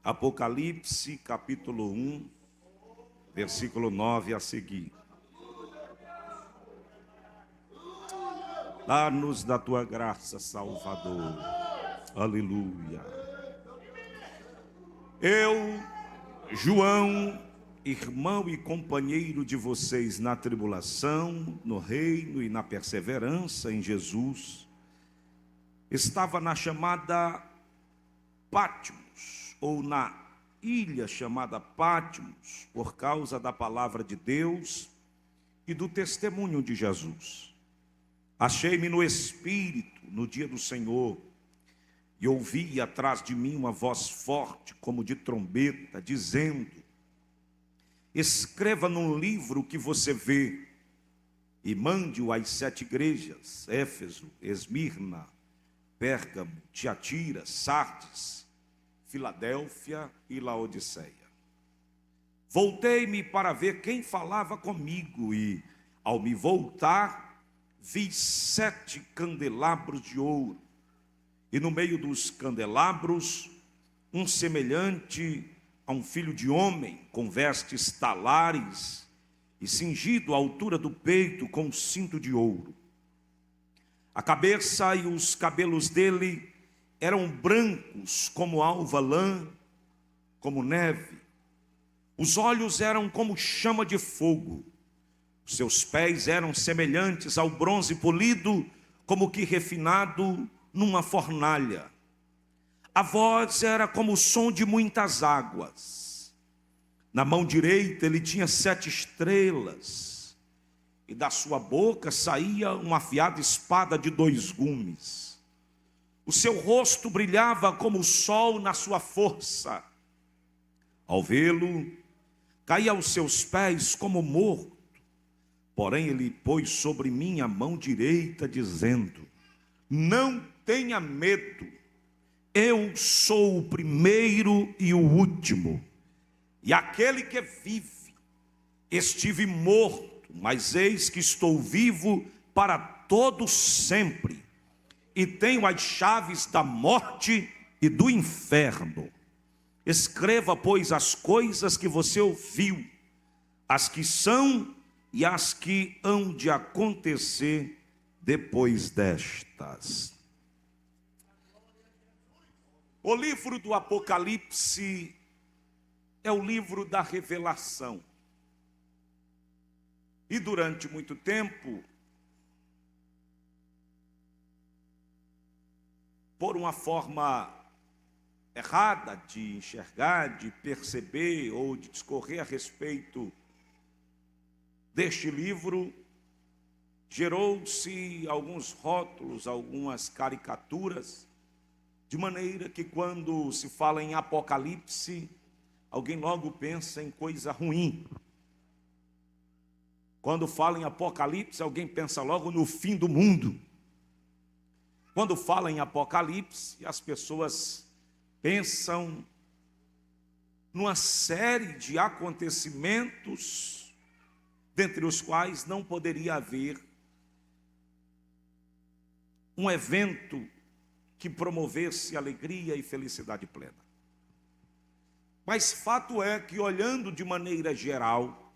Apocalipse, capítulo 1, versículo 9 a seguir. Dá-nos da tua graça, Salvador. Aleluia. Eu, João, irmão e companheiro de vocês na tribulação, no reino e na perseverança em Jesus, estava na chamada Patmos, ou na ilha chamada Patmos, por causa da palavra de Deus e do testemunho de Jesus. Achei-me no Espírito no dia do Senhor, e ouvi atrás de mim uma voz forte, como de trombeta, dizendo: escreva num livro o que você vê, e mande-o às 7 igrejas: Éfeso, Esmirna, Pérgamo, Tiatira, Sardes, Filadélfia e Laodiceia. Voltei-me para ver quem falava comigo, e, ao me voltar, vi 7 candelabros de ouro, e no meio dos candelabros, um semelhante a um filho de homem, com vestes talares, e cingido à altura do peito com um cinto de ouro. A cabeça e os cabelos dele eram brancos como alva lã, como neve. Os olhos eram como chama de fogo. Os seus pés eram semelhantes ao bronze polido, como que refinado numa fornalha. A voz era como o som de muitas águas. Na mão direita ele tinha 7 estrelas, e da sua boca saía uma afiada espada de 2 gumes. O seu rosto brilhava como o sol na sua força. Ao vê-lo, caía aos seus pés como morto. Porém ele pôs sobre mim a mão direita, dizendo: não tenha medo, eu sou o primeiro e o último, e aquele que vive. Estive morto, mas eis que estou vivo para todo sempre, e tenho as chaves da morte e do inferno. Escreva, pois, as coisas que você ouviu, as que são e as que hão de acontecer depois destas. O livro do Apocalipse é o livro da revelação. E durante muito tempo, por uma forma errada de enxergar, de perceber ou de discorrer a respeito deste livro, gerou-se alguns rótulos, algumas caricaturas, de maneira que quando se fala em Apocalipse, alguém logo pensa em coisa ruim. Quando fala em Apocalipse, alguém pensa logo no fim do mundo. Quando fala em Apocalipse, as pessoas pensam numa série de acontecimentos, dentre os quais não poderia haver um evento que promovesse alegria e felicidade plena. Mas fato é que, olhando de maneira geral,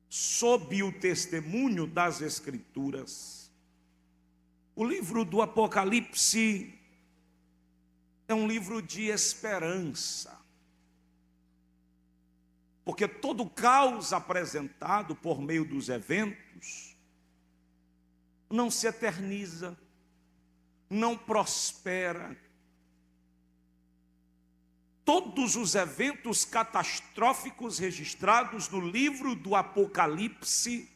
sob o testemunho das Escrituras, o livro do Apocalipse é um livro de esperança. Porque todo o caos apresentado por meio dos eventos não se eterniza, não prospera. Todos os eventos catastróficos registrados no livro do Apocalipse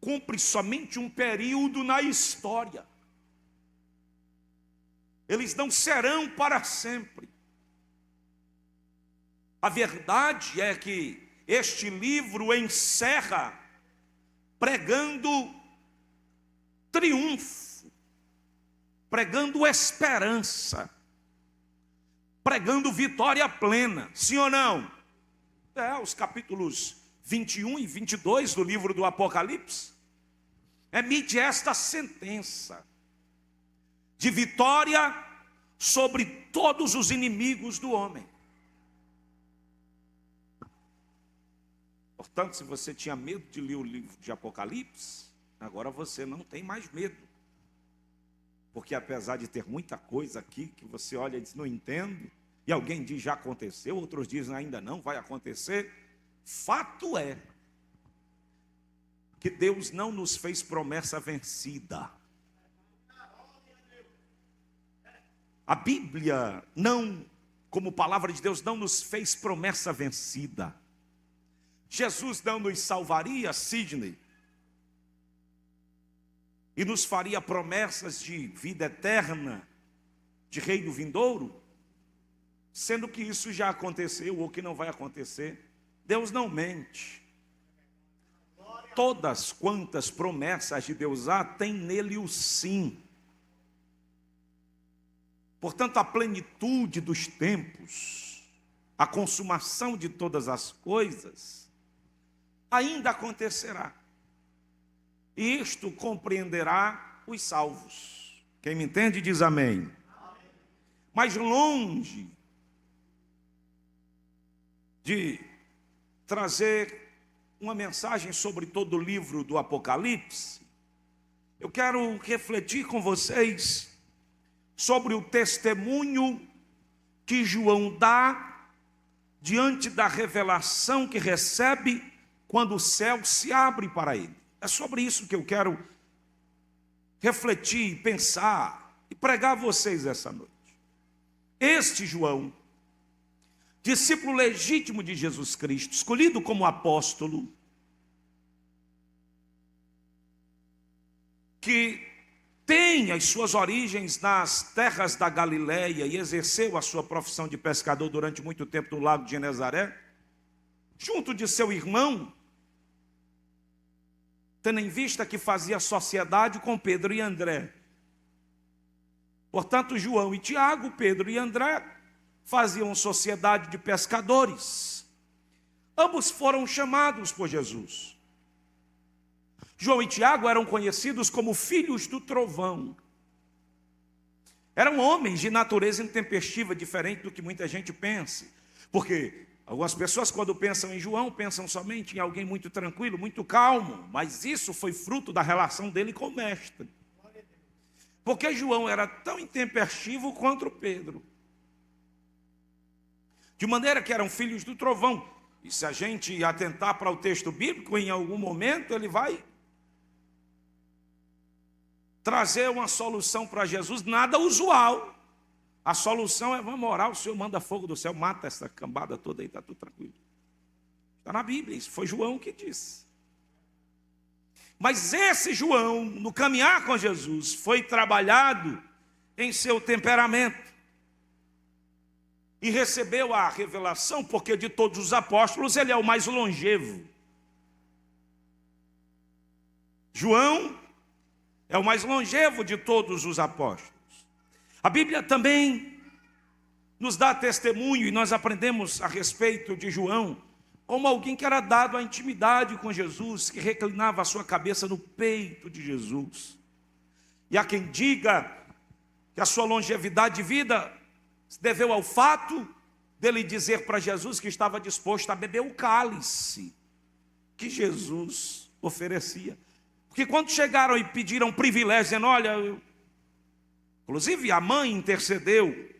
cumprem somente um período na história. Eles não serão para sempre. A verdade é que este livro encerra pregando triunfo, pregando esperança, pregando vitória plena, sim ou não? Os capítulos 21 e 22 do livro do Apocalipse emite esta sentença de vitória sobre todos os inimigos do homem. Portanto, se você tinha medo de ler o livro de Apocalipse, agora você não tem mais medo. Porque apesar de ter muita coisa aqui que você olha e diz, não entendo, e alguém diz já aconteceu, outros dizem ainda não vai acontecer, fato é que Deus não nos fez promessa vencida. A Bíblia não, como palavra de Deus, não nos fez promessa vencida. Jesus não nos salvaria, Sidney, e nos faria promessas de vida eterna, de reino vindouro, sendo que isso já aconteceu ou que não vai acontecer. Deus não mente. Todas quantas promessas de Deus há, tem nele o sim. Portanto, a plenitude dos tempos, a consumação de todas as coisas, ainda acontecerá. E isto compreenderá os salvos. Quem me entende diz amém. Mas longe de trazer uma mensagem sobre todo o livro do Apocalipse, eu quero refletir com vocês sobre o testemunho que João dá diante da revelação que recebe quando o céu se abre para ele. É sobre isso que eu quero refletir, pensar e pregar a vocês essa noite. Este João, discípulo legítimo de Jesus Cristo, escolhido como apóstolo, que tem as suas origens nas terras da Galileia e exerceu a sua profissão de pescador durante muito tempo no lago de Genezaré, junto de seu irmão, tendo em vista que fazia sociedade com Pedro e André. Portanto, João e Tiago, Pedro e André, faziam sociedade de pescadores. Ambos foram chamados por Jesus. João e Tiago eram conhecidos como filhos do trovão. Eram homens de natureza intempestiva, diferente do que muita gente pensa. Porque algumas pessoas, quando pensam em João, pensam somente em alguém muito tranquilo, muito calmo. Mas isso foi fruto da relação dele com o mestre. Porque João era tão intempestivo quanto Pedro. De maneira que eram filhos do trovão. E se a gente atentar para o texto bíblico, em algum momento ele vai trazer uma solução para Jesus, nada usual. A solução é, vamos orar, o Senhor manda fogo do céu, mata essa cambada toda aí, está tudo tranquilo. Está na Bíblia, isso foi João que disse. Mas esse João, no caminhar com Jesus, foi trabalhado em seu temperamento. E recebeu a revelação, porque de todos os apóstolos, ele é o mais longevo. João é o mais longevo de todos os apóstolos. A Bíblia também nos dá testemunho, e nós aprendemos a respeito de João, como alguém que era dado à intimidade com Jesus, que reclinava a sua cabeça no peito de Jesus. E há quem diga que a sua longevidade de vida se deveu ao fato dele dizer para Jesus que estava disposto a beber o cálice que Jesus oferecia. Porque quando chegaram e pediram privilégio, dizendo, olha, inclusive a mãe intercedeu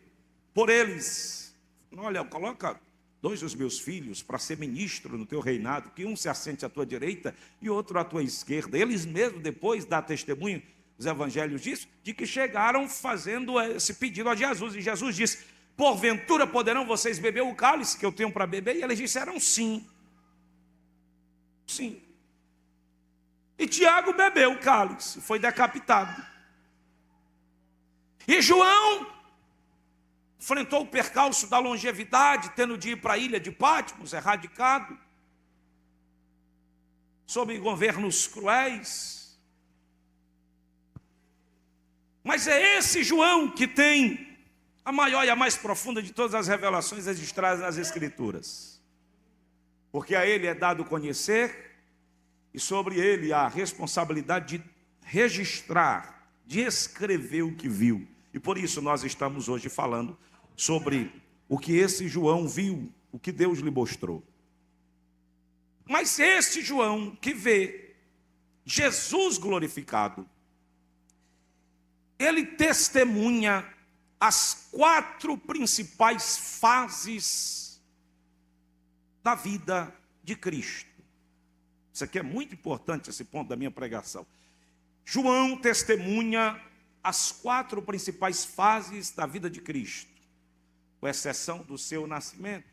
por eles. Olha, coloca 2 dos meus filhos para ser ministro no teu reinado, que um se assente à tua direita e outro à tua esquerda. Eles mesmos depois dão testemunho, os evangelhos disso, de que chegaram fazendo esse pedido a Jesus. E Jesus disse, porventura poderão vocês beber o cálice que eu tenho para beber? E eles disseram sim. Sim. E Tiago bebeu o cálice, foi decapitado. E João enfrentou o percalço da longevidade, tendo de ir para a ilha de Patmos, erradicado, sob governos cruéis. Mas é esse João que tem a maior e a mais profunda de todas as revelações registradas nas Escrituras. Porque a ele é dado conhecer, e sobre ele a responsabilidade de registrar, de escrever o que viu. E por isso nós estamos hoje falando sobre o que esse João viu, o que Deus lhe mostrou. Mas esse João que vê Jesus glorificado, ele testemunha as 4 principais fases da vida de Cristo. Isso aqui é muito importante, esse ponto da minha pregação. João testemunha as 4 principais fases da vida de Cristo, com exceção do seu nascimento.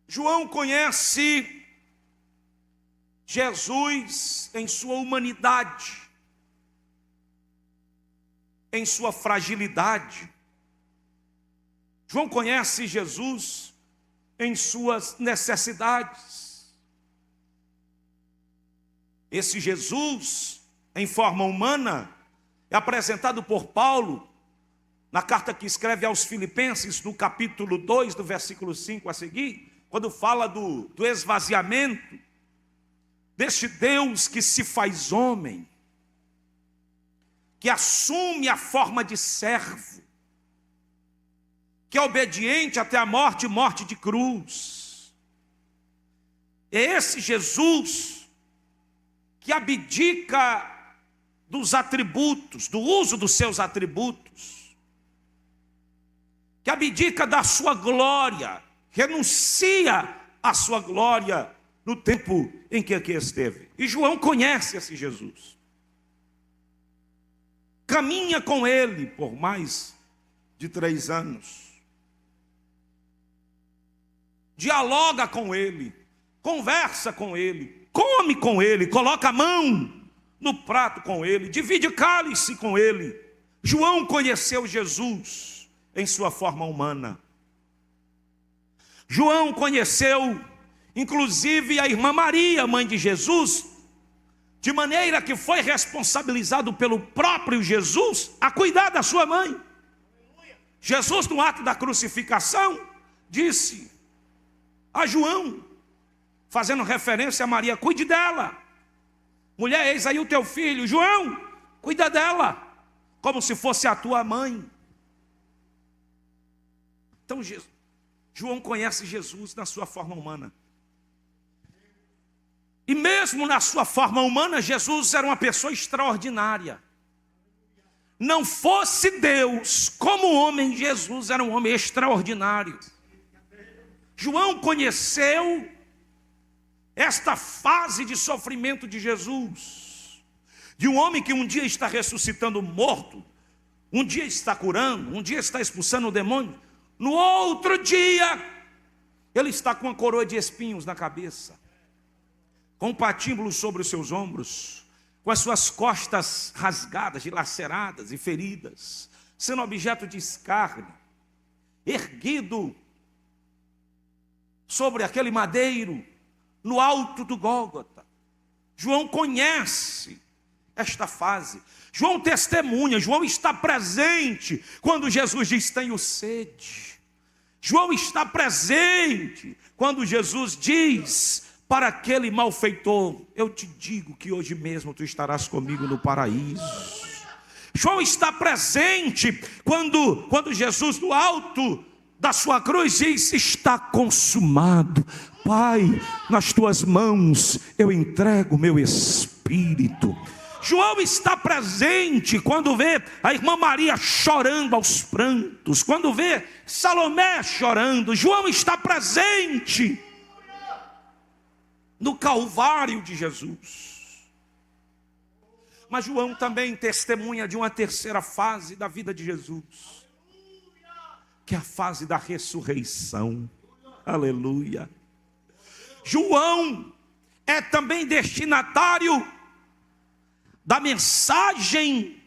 João conhece Jesus em sua humanidade, em sua fragilidade. João conhece Jesus em suas necessidades. Esse Jesus, em forma humana, é apresentado por Paulo na carta que escreve aos Filipenses, no capítulo 2, do versículo 5 a seguir, quando fala do esvaziamento deste Deus que se faz homem, que assume a forma de servo, que é obediente até a morte, morte de cruz. É esse Jesus que abdica dos atributos, do uso dos seus atributos, que abdica da sua glória, renuncia à sua glória no tempo em que aqui esteve. E João conhece esse Jesus. Caminha com ele por mais de 3 anos. Dialoga com ele, conversa com ele, come com ele, coloca a mão no prato com ele, divide cálice com ele. João conheceu Jesus em sua forma humana. João conheceu, inclusive, a irmã Maria, mãe de Jesus, de maneira que foi responsabilizado pelo próprio Jesus a cuidar da sua mãe. Jesus, no ato da crucificação, disse a João, fazendo referência a Maria: cuide dela. Mulher, eis aí o teu filho. João, cuida dela, como se fosse a tua mãe. Então, João conhece Jesus na sua forma humana. E mesmo na sua forma humana, Jesus era uma pessoa extraordinária. Não fosse Deus, como homem, Jesus era um homem extraordinário. João conheceu esta fase de sofrimento de Jesus, de um homem que um dia está ressuscitando morto, um dia está curando, um dia está expulsando o demônio, no outro dia ele está com uma coroa de espinhos na cabeça, com um patíbulo sobre os seus ombros, com as suas costas rasgadas, dilaceradas e feridas, sendo objeto de escárnio, erguido sobre aquele madeiro, no alto do Gólgota. João conhece esta fase. João testemunha, João está presente quando Jesus diz: tenho sede. João está presente quando Jesus diz para aquele malfeitor: eu te digo que hoje mesmo tu estarás comigo no paraíso. João está presente quando Jesus, no alto da sua cruz, diz: está consumado. Pai, nas tuas mãos eu entrego o meu espírito. João está presente quando vê a irmã Maria chorando aos prantos, quando vê Salomé chorando. João está presente no Calvário de Jesus. Mas João também testemunha de uma terceira fase da vida de Jesus, que é a fase da ressurreição. Aleluia. João é também destinatário da mensagem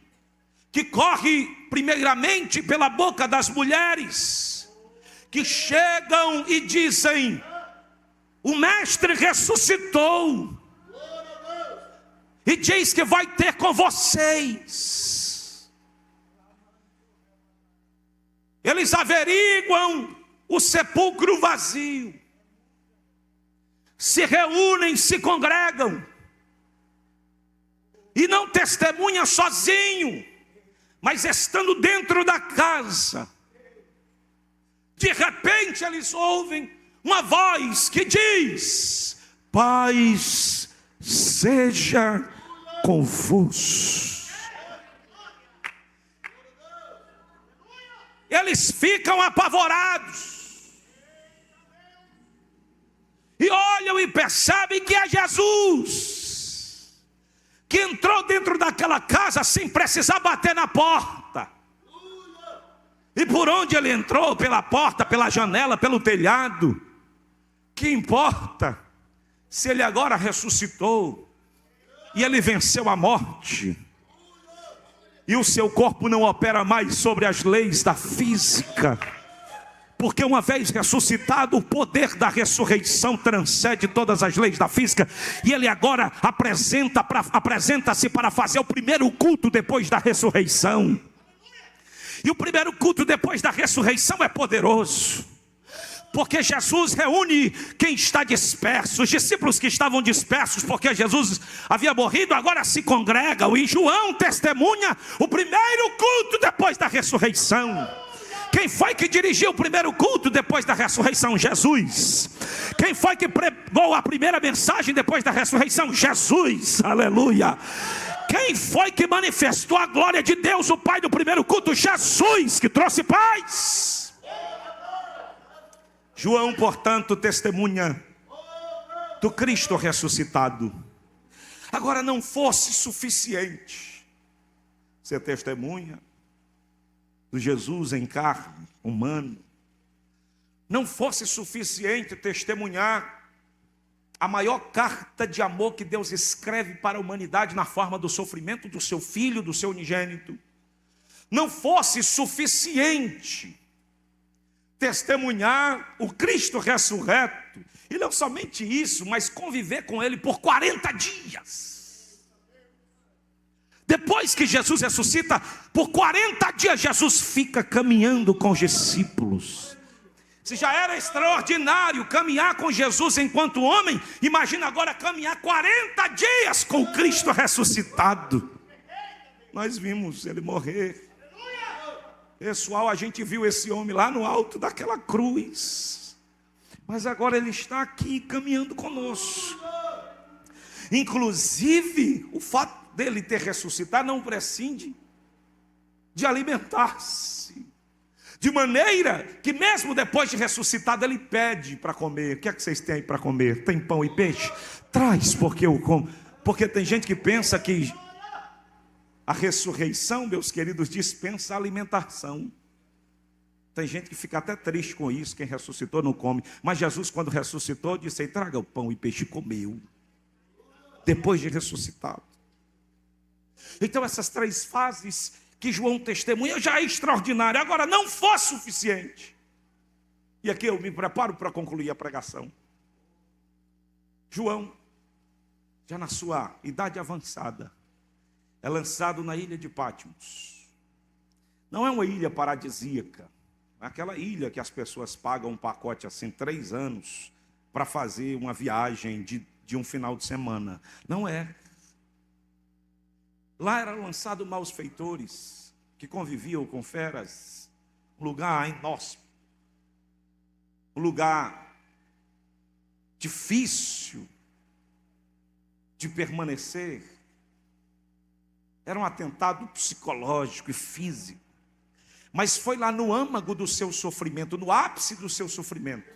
que corre primeiramente pela boca das mulheres, que chegam e dizem: o mestre ressuscitou e diz que vai ter com vocês. Eles averiguam o sepulcro vazio, se reúnem, se congregam, e não testemunha sozinho, Mas estando dentro da casa, de repente eles ouvem uma voz que diz: paz seja convosco. Eles ficam apavorados e olham e percebem que é Jesus, que entrou dentro daquela casa sem precisar bater na porta. E por onde ele entrou? Pela porta, pela janela, pelo telhado. Que importa se ele agora ressuscitou e ele venceu a morte, e o seu corpo não opera mais sobre as leis da física, porque uma vez ressuscitado, o poder da ressurreição transcende todas as leis da física, e ele agora apresenta-se para fazer o primeiro culto depois da ressurreição. E o primeiro culto depois da ressurreição é poderoso, porque Jesus reúne quem está disperso. Os discípulos que estavam dispersos porque Jesus havia morrido, agora se congregam, e João testemunha o primeiro culto depois da ressurreição. Quem foi que dirigiu o primeiro culto depois da ressurreição? Jesus. Quem foi que pregou a primeira mensagem depois da ressurreição? Jesus, aleluia. Quem foi que manifestou a glória de Deus, o Pai, do primeiro culto? Jesus, que trouxe paz. João, portanto, testemunha do Cristo ressuscitado. Agora, não fosse suficiente ser testemunha do Jesus em carne, humano, não fosse suficiente testemunhar a maior carta de amor que Deus escreve para a humanidade na forma do sofrimento do seu Filho, do seu unigênito, não fosse suficiente testemunhar o Cristo ressurreto, e não somente isso, mas conviver com Ele por 40 dias. Depois que Jesus ressuscita, por 40 dias Jesus fica caminhando com os discípulos. Se já era extraordinário caminhar com Jesus enquanto homem, imagina agora caminhar 40 dias com o Cristo ressuscitado. Nós vimos ele morrer. Pessoal, a gente viu esse homem lá no alto daquela cruz, mas agora ele está aqui caminhando conosco. Inclusive, o fato dele ter ressuscitado não prescinde de alimentar-se, de maneira que mesmo depois de ressuscitado ele pede para comer. O que é que vocês têm aí para comer? Tem pão e peixe? Traz, porque eu como. Porque tem gente que pensa que a ressurreição, meus queridos, dispensa a alimentação. Tem gente que fica até triste com isso, quem ressuscitou não come. Mas Jesus, quando ressuscitou, disse: traga o pão e peixe, comeu, depois de ressuscitado. Então essas três fases que João testemunha já é extraordinário. Agora, não fosse suficiente, e aqui eu me preparo para concluir a pregação. João, já na sua idade avançada, é lançado na ilha de Patmos. Não é uma ilha paradisíaca, é aquela ilha que as pessoas pagam um pacote assim 3 anos para fazer uma viagem de um final de semana. Não é. Lá era lançado maus feitores que conviviam com feras, um lugar inóspito, um lugar difícil de permanecer. Era um atentado psicológico e físico. Mas foi lá no âmago do seu sofrimento, no ápice do seu sofrimento,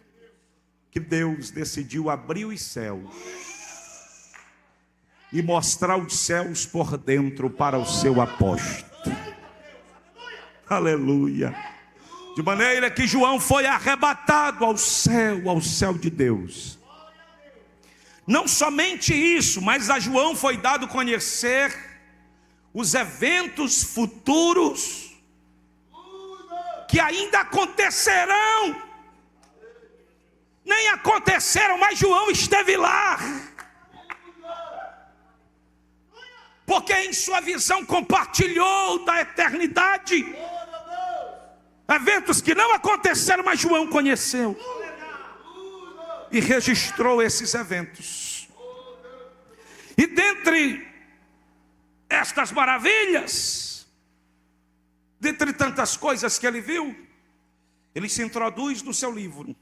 que Deus decidiu abrir os céus e mostrar os céus por dentro para o seu apóstolo. Aleluia. De maneira que João foi arrebatado ao céu de Deus. Não somente isso, mas a João foi dado conhecer os eventos futuros que ainda acontecerão. Nem aconteceram, mas João esteve lá. Porque em sua visão compartilhou da eternidade. Eventos que não aconteceram, mas João conheceu. E registrou esses eventos. E dentre estas maravilhas, Dentre tantas coisas que ele viu, ele se introduz no seu livro,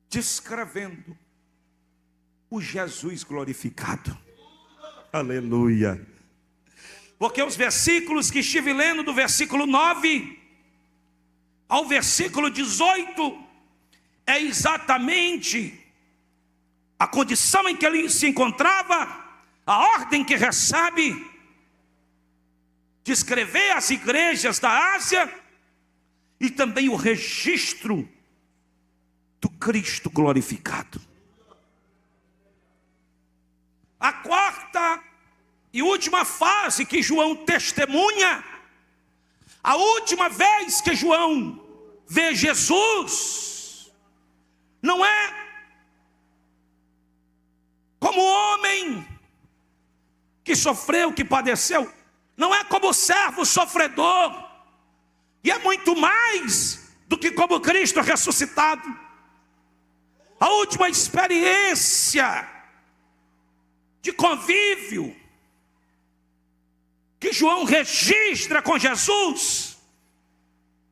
descrevendo o Jesus glorificado. Aleluia. Porque os versículos que estive lendo, do versículo 9 ao versículo 18, é exatamente a condição em que ele se encontrava, a ordem que recebe de escrever às igrejas da Ásia, e também o registro do Cristo glorificado. A quarta e última fase que João testemunha, a última vez que João vê Jesus, não é como homem que sofreu, que padeceu, não é como servo sofredor, e é muito mais do que como Cristo ressuscitado. A última experiência de convívio que João registra com Jesus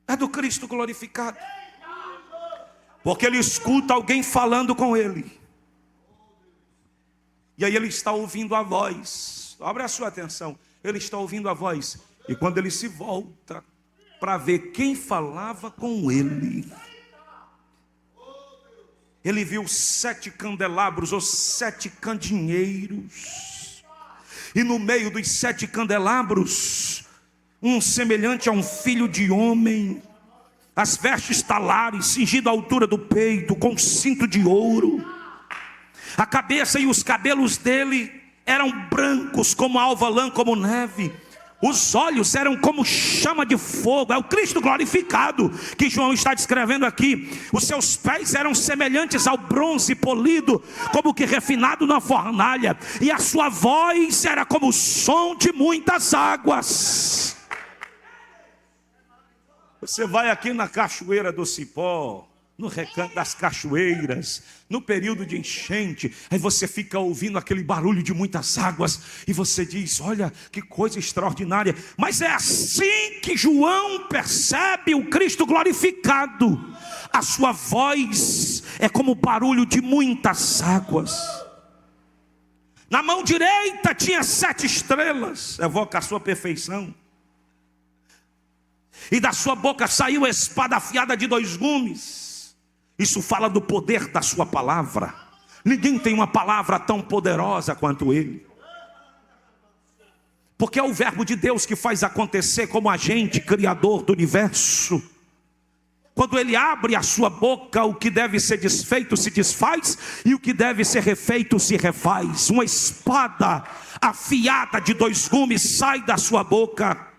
é do Cristo glorificado, porque ele escuta alguém falando com ele, e aí ele está ouvindo a voz. Abre a sua atenção, ele está ouvindo a voz, e quando ele se volta para ver quem falava com ele, ele viu 7 candelabros, ou 7 candinheiros, e no meio dos 7 candelabros, um semelhante a um filho de homem, as vestes talares, cingido à altura do peito, com cinto de ouro. A cabeça e os cabelos dele eram brancos como alva lã, como neve. Os olhos eram como chama de fogo. É o Cristo glorificado que João está descrevendo aqui. Os seus pés eram semelhantes ao bronze polido, como que refinado na fornalha. E a sua voz era como o som de muitas águas. Você vai aqui na Cachoeira do Cipó, no Recanto das Cachoeiras, no período de enchente, aí você fica ouvindo aquele barulho de muitas águas, e você diz, olha que coisa extraordinária. Mas é assim que João percebe o Cristo glorificado. A sua voz é como o barulho de muitas águas. Na mão direita tinha 7 estrelas, evoca a sua perfeição. E da sua boca saiu a espada afiada de 2 gumes. Isso fala do poder da sua palavra. Ninguém tem uma palavra tão poderosa quanto ele. Porque é o verbo de Deus que faz acontecer como agente criador do universo. Quando ele abre a sua boca, o que deve ser desfeito se desfaz, e o que deve ser refeito se refaz. Uma espada afiada de 2 gumes sai da sua boca.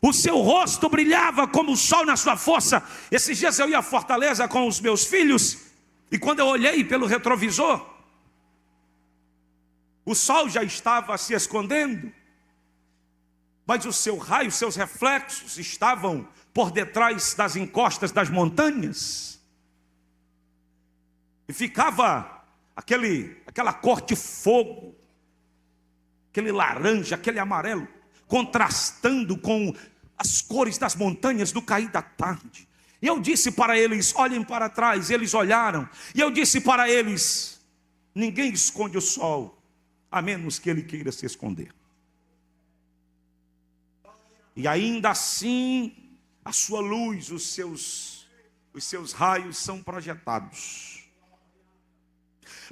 O seu rosto brilhava como o sol na sua força. Esses dias eu ia a Fortaleza com os meus filhos, e quando eu olhei pelo retrovisor, o sol já estava se escondendo, mas o seu raio, seus reflexos estavam por detrás das encostas das montanhas, e ficava aquela cor de fogo, aquele laranja, aquele amarelo, contrastando com as cores das montanhas do cair da tarde. E eu disse para eles, olhem para trás. Eles olharam, e eu disse para eles, ninguém esconde o sol, a menos que ele queira se esconder. E ainda assim, a sua luz, os seus raios são projetados.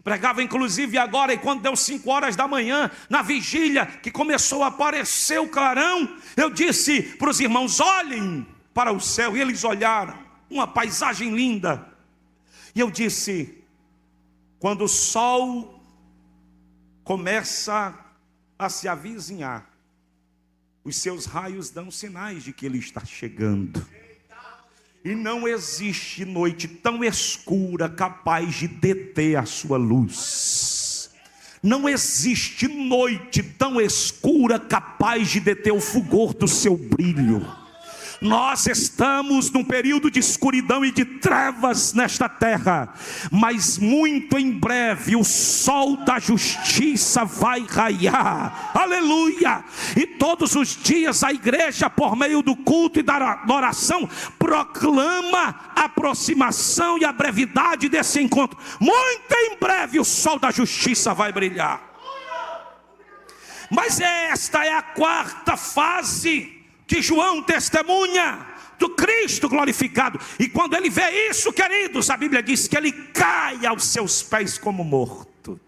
Pregava inclusive agora, e quando deu 5 horas da manhã, na vigília, que começou a aparecer o clarão, eu disse para os irmãos, olhem para o céu. E eles olharam, uma paisagem linda. E eu disse, quando o sol começa a se avizinhar, os seus raios dão sinais de que ele está chegando. E não existe noite tão escura capaz de deter a sua luz. Não existe noite tão escura capaz de deter o fulgor do seu brilho. Nós estamos num período de escuridão e de trevas nesta terra, mas muito em breve o sol da justiça vai raiar, aleluia, e todos os dias a igreja, por meio do culto e da oração, proclama a aproximação e a brevidade desse encontro. Muito em breve o sol da justiça vai brilhar. Mas esta é a quarta fase que João testemunha do Cristo glorificado. E quando ele vê isso, queridos, a Bíblia diz que ele cai aos seus pés como morto.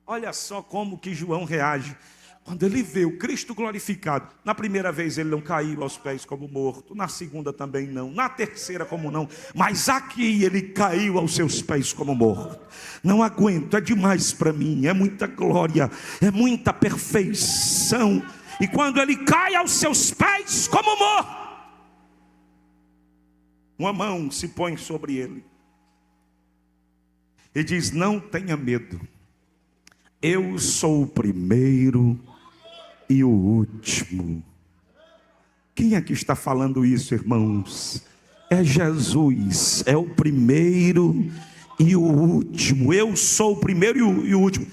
Olha só como que João reage quando ele vê o Cristo glorificado. Na primeira vez ele não caiu aos pés como morto, na segunda também não, na terceira como não, mas aqui ele caiu aos seus pés como morto. Não aguento, é demais para mim, é muita glória, é muita perfeição. E quando ele cai aos seus pés como morto, uma mão se põe sobre ele e diz: não tenha medo, eu sou o primeiro e o último. Quem é que está falando isso, irmãos? É Jesus, é o primeiro e o último. Eu sou o primeiro e o último,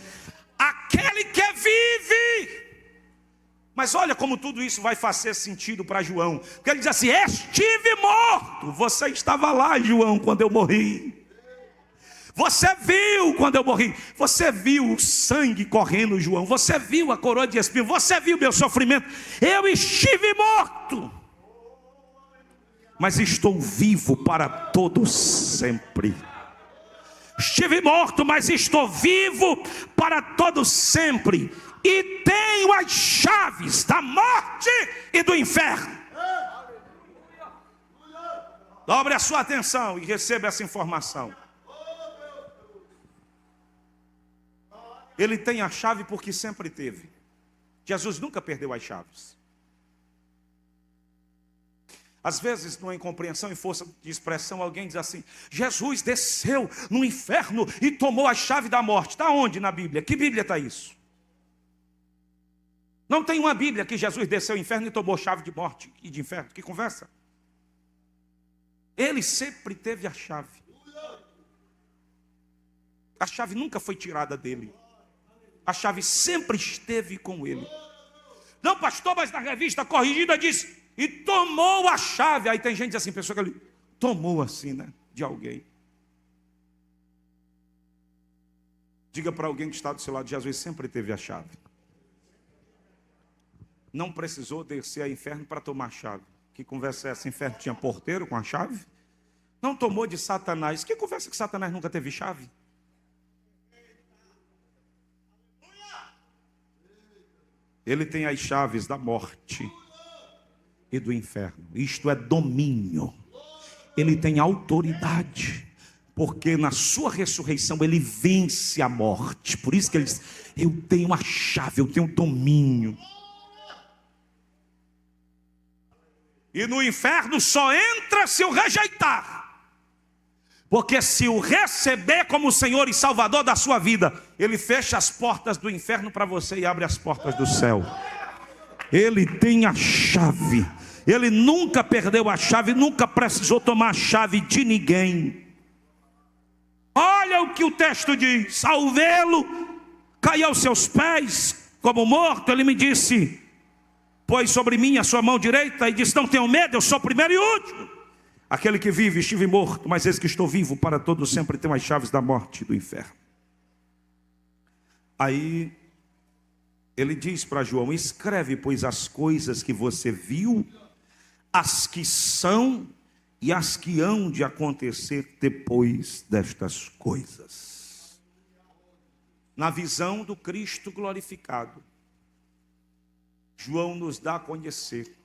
aquele que vive. Mas olha como tudo isso vai fazer sentido para João, porque ele diz assim: estive morto. Você estava lá, João, quando eu morri. Você viu quando eu morri. Você viu o sangue correndo, João. Você viu a coroa de espinhos. Você viu meu sofrimento. Eu estive morto, mas estou vivo para todo sempre. Estive morto, mas estou vivo para todo sempre. E tenho as chaves da morte e do inferno. Dobre a sua atenção e receba essa informação. Ele tem a chave porque sempre teve. Jesus nunca perdeu as chaves. Às vezes, numa incompreensão e força de expressão, alguém diz assim: Jesus desceu no inferno e tomou a chave da morte. Está onde na Bíblia? Que Bíblia está isso? Não tem uma Bíblia que Jesus desceu ao inferno e tomou chave de morte e de inferno. Que conversa? Ele sempre teve a chave. A chave nunca foi tirada dele. A chave sempre esteve com ele. Não, pastor, mas na revista corrigida diz: e tomou a chave. Aí tem gente que diz assim, pessoa que ele tomou assim, né? De alguém. Diga para alguém que está do seu lado: Jesus sempre teve a chave. Não precisou descer ao inferno para tomar a chave. Que conversa é essa? Inferno tinha porteiro com a chave? Não tomou de Satanás. Que conversa que Satanás nunca teve chave? Ele tem as chaves da morte e do inferno. Isto é domínio. Ele tem autoridade, porque na sua ressurreição ele vence a morte. Por isso que ele diz: eu tenho a chave, eu tenho domínio. E no inferno só entra se o rejeitar. Porque se o receber como Senhor e Salvador da sua vida, ele fecha as portas do inferno para você e abre as portas do céu. Ele tem a chave. Ele nunca perdeu a chave, nunca precisou tomar a chave de ninguém. Olha o que o texto diz: ao vê-lo, caí aos seus pés como morto. Ele me disse: pôs sobre mim a sua mão direita e disse: não tenham medo, eu sou o primeiro e último. Aquele que vive, estive morto, mas eis que estou vivo para todo sempre, tenho as chaves da morte e do inferno. Aí ele diz para João: escreve, pois, as coisas que você viu, as que são e as que hão de acontecer depois destas coisas. Na visão do Cristo glorificado, João nos dá a conhecer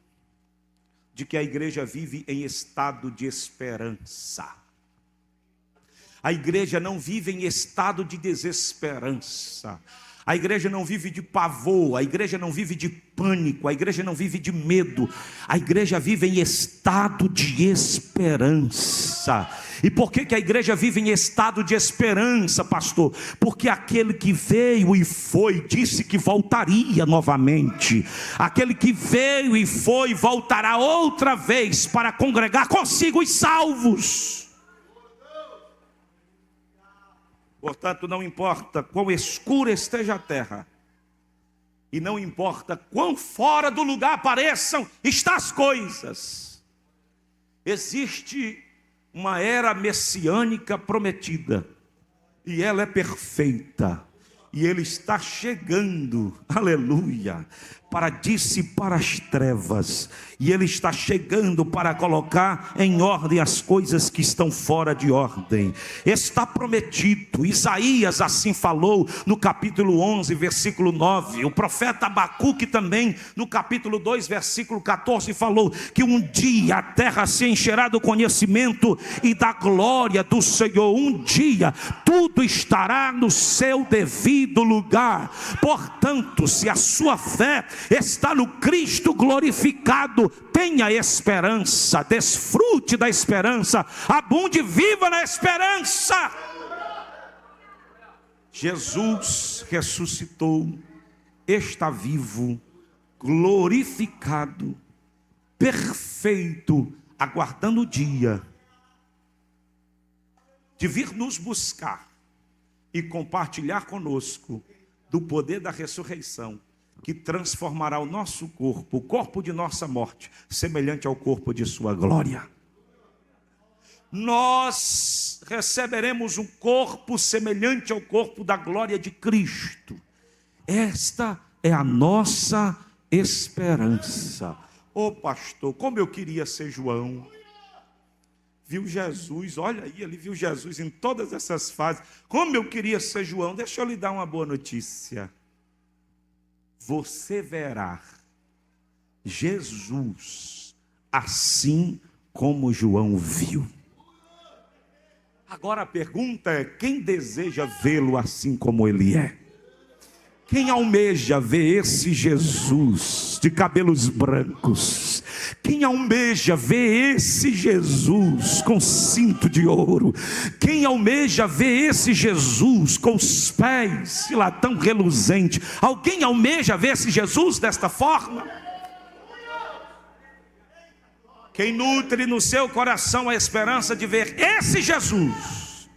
de que a igreja vive em estado de esperança. A igreja não vive em estado de desesperança. A igreja não vive de pavor, a igreja não vive de pânico, a igreja não vive de medo. A igreja vive em estado de esperança. E por que a igreja vive em estado de esperança, pastor? Porque aquele que veio e foi, disse que voltaria novamente. Aquele que veio e foi, voltará outra vez para congregar consigo os salvos. Portanto, não importa quão escura esteja a terra, e não importa quão fora do lugar pareçam estar as coisas, existe uma era messiânica prometida, e ela é perfeita, e ele está chegando, aleluia, para dissipar as trevas, e ele está chegando para colocar em ordem as coisas que estão fora de ordem. Está prometido. Isaías assim falou no capítulo 11, versículo 9. O profeta Abacuque também no capítulo 2, versículo 14 falou que um dia a terra se encherá do conhecimento e da glória do Senhor. Um dia tudo estará no seu devido lugar. Portanto, se a sua fé está no Cristo glorificado, tenha esperança, desfrute da esperança, abunde, viva na esperança. Jesus ressuscitou, está vivo, glorificado, perfeito, aguardando o dia de vir nos buscar e compartilhar conosco do poder da ressurreição, que transformará o nosso corpo, o corpo de nossa morte, semelhante ao corpo de sua glória. Nós receberemos um corpo semelhante ao corpo da glória de Cristo. Esta é a nossa esperança. Ô pastor, como eu queria ser João. Viu Jesus, olha aí, ele viu Jesus em todas essas fases. Como eu queria ser João. Deixa eu lhe dar uma boa notícia. Você verá Jesus assim como João viu. Agora a pergunta é: quem deseja vê-lo assim como ele é? Quem almeja ver esse Jesus de cabelos brancos? Quem almeja ver esse Jesus com cinto de ouro? Quem almeja ver esse Jesus com os pés de latão reluzente? Alguém almeja ver esse Jesus desta forma? Quem nutre no seu coração a esperança de ver esse Jesus,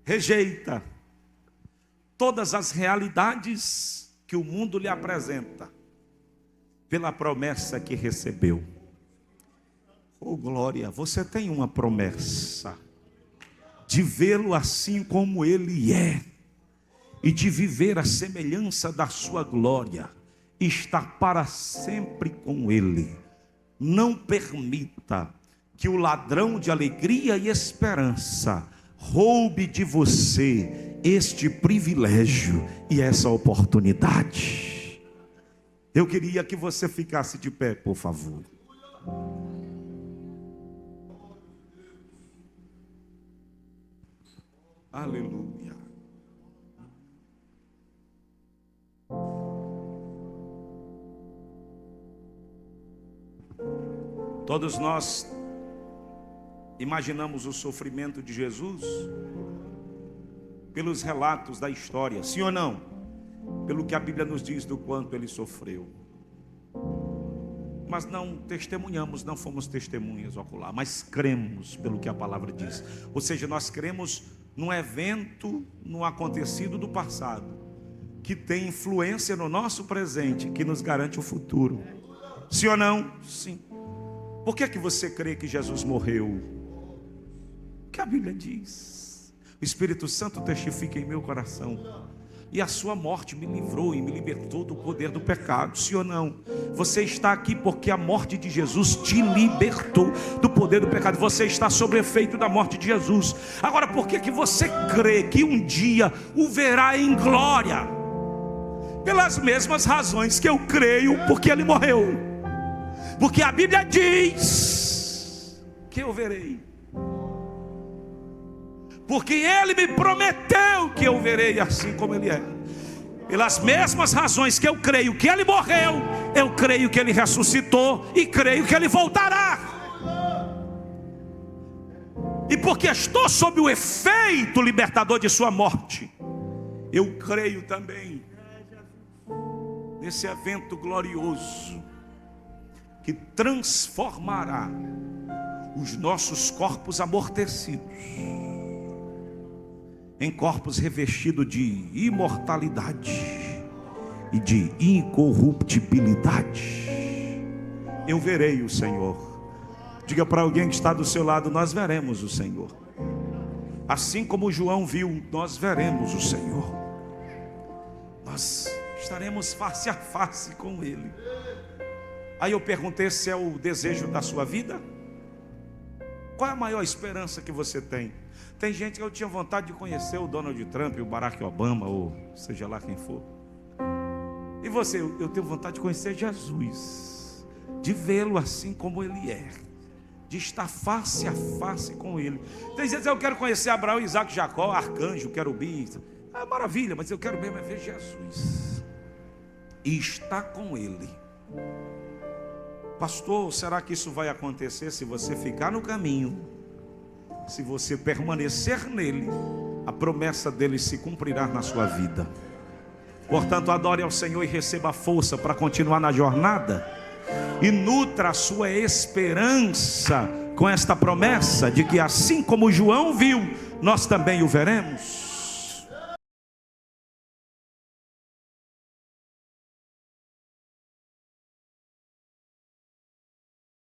rejeita todas as realidades que o mundo lhe apresenta, pela promessa que recebeu. Oh glória, você tem uma promessa de vê-lo assim como ele é, e de viver a semelhança da sua glória, e estar para sempre com ele. Não permita que o ladrão de alegria e esperança roube de você este privilégio e essa oportunidade. Eu queria que você ficasse de pé, por favor. Aleluia. Todos nós imaginamos o sofrimento de Jesus pelos relatos da história, sim ou não? Pelo que a Bíblia nos diz do quanto ele sofreu. Mas não testemunhamos, não fomos testemunhas ocular, mas cremos pelo que a palavra diz. Ou seja, nós cremos num evento, num acontecido do passado, que tem influência no nosso presente, que nos garante o futuro. Sim ou não? Sim. Por que você crê que Jesus morreu? O que a Bíblia diz. O Espírito Santo testifica em meu coração. E a sua morte me livrou e me libertou do poder do pecado. Sim ou não? Você está aqui porque a morte de Jesus te libertou do poder do pecado. Você está sob efeito da morte de Jesus. Agora, por que você crê que um dia o verá em glória? Pelas mesmas razões que eu creio, porque ele morreu. Porque a Bíblia diz que eu verei. Porque ele me prometeu que eu verei assim como ele é. Pelas mesmas razões que eu creio que ele morreu, eu creio que ele ressuscitou e creio que ele voltará. E porque estou sob o efeito libertador de sua morte, eu creio também nesse evento glorioso que transformará os nossos corpos amortecidos em corpos revestidos de imortalidade e de incorruptibilidade. Eu verei o Senhor. Diga para alguém que está do seu lado: nós veremos o Senhor. Assim como João viu, nós veremos o Senhor. Nós estaremos face a face com Ele. Aí eu perguntei se é o desejo da sua vida. Qual é a maior esperança que você tem? Tem gente que eu tinha vontade de conhecer o Donald Trump, o Barack Obama, ou seja lá quem for. E você? Eu tenho vontade de conhecer Jesus, de vê-lo assim como Ele é, de estar face a face com Ele. Tem gente que eu quero conhecer Abraão, Isaac, Jacó, arcanjo, querubim. É maravilha, mas eu quero mesmo ver Jesus e estar com Ele. Pastor, será que isso vai acontecer se você ficar no caminho? Se você permanecer nele, a promessa dele se cumprirá na sua vida. Portanto, adore ao Senhor e receba força para continuar na jornada. E nutra a sua esperança com esta promessa de que assim como João viu, nós também o veremos.